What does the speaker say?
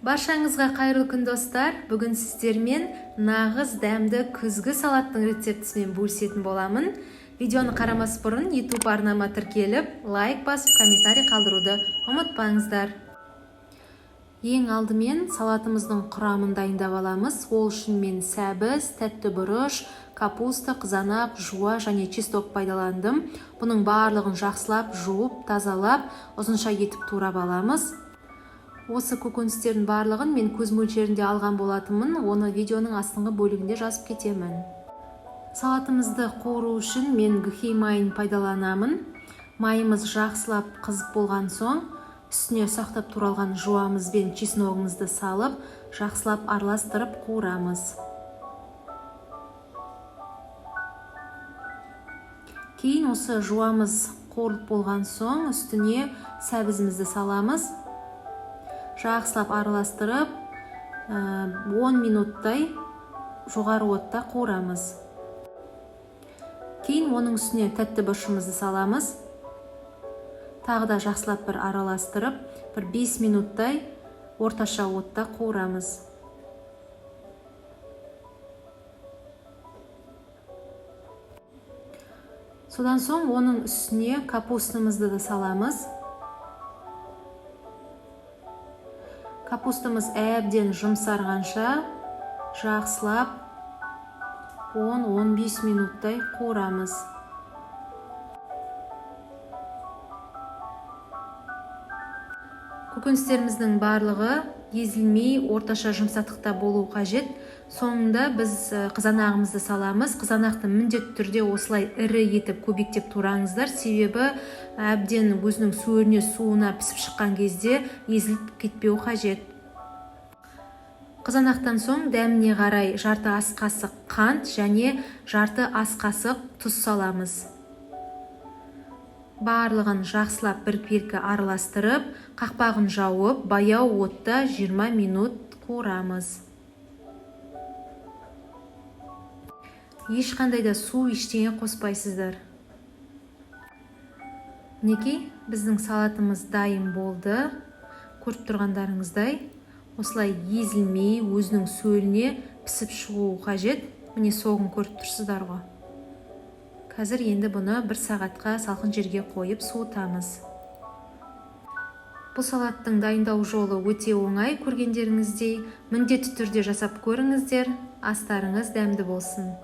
Баршаңызға қайырлы күн достар. Бүгін сіздермен нағыз дәмді күзгі салаттың рецептісімен бөлісетін боламын. Видеоны қарамас бұрын YouTube арнама тіркеліп, лайк басып, комментарий қалдыруды ұмытпаңыздар. Ең алдымен салатымыздың құрамын дайындап аламыз. Ол үшін мен сәбіз, тәтті бұрыш, капуста, қызанақ, жуа және чеснок пайдаландым. Бұның барлығын жақсылап жуып, тазалап, ұзынша етіп турап аламыз. Осы көкөністердің барлығын мен көз мөлшерінде алған болатынмын. Оны видеоның астыңғы бөлігінде жазып кетемін. Салатымызды қуыру үшін мен гхей майын пайдаланамын. Майымыз жақсылап қызып болған соң, үстіне ұсақтап туралған жуамыз бен чесногымызды салып, жақсылап араластырып қуырамыз. Кейін осы жуамыз қуырылып болған соң, үстіне сәбізімізді саламыз. Жақсылап араластырып, 10 минуттай жоғары отта қуырамыз. Кейін оның үстіне тәтті бұрышымызды саламыз. Тағы да жақсылап бір араластырып, 5 минуттай орташа отта қуырамыз. Содан соң оның үстіне капустамызды да саламыз. Капустамыз әбден жұмсарғанша жақсылап 10-15 минуттай қуырамыз. Көкөністеріміздің барлығы езілмей орташа жұмсақтықта болу қажет. Соңында біз қызанағымызды саламыз. Қызанақты міндетті түрде осылай ірі етіп көбектеп тураңыздар. Себебі әбден өзінің суына пісіп шыққан кезде езіліп кетпеу қажет. Қызанақтан соң дәміне қарай жарты ас қасық қант және жарты ас қасық тұз саламыз. Барлығын жақсылап бір-екі араластырып, қақпағын жауып, баяу отта 20 минут қуырамыз. Ешқандай да су ештеңе қоспайсыздар. Мінекей, біздің салатымыз дайын болды. Көріп тұрғандарыңыздай, осылай езілмей, өзінің сөліне пісіп шығуы қажет. Міне соғын көріп тұрсыздар ғой. Қазір енді бұны 1 сағатқа салқын жерге қойып суытамыз. Бұл салаттың дайындау жолы өте оңай, көргендеріңіздей. Міндетті түрде жасап көріңіздер. Астарыңыз дәмді болсын.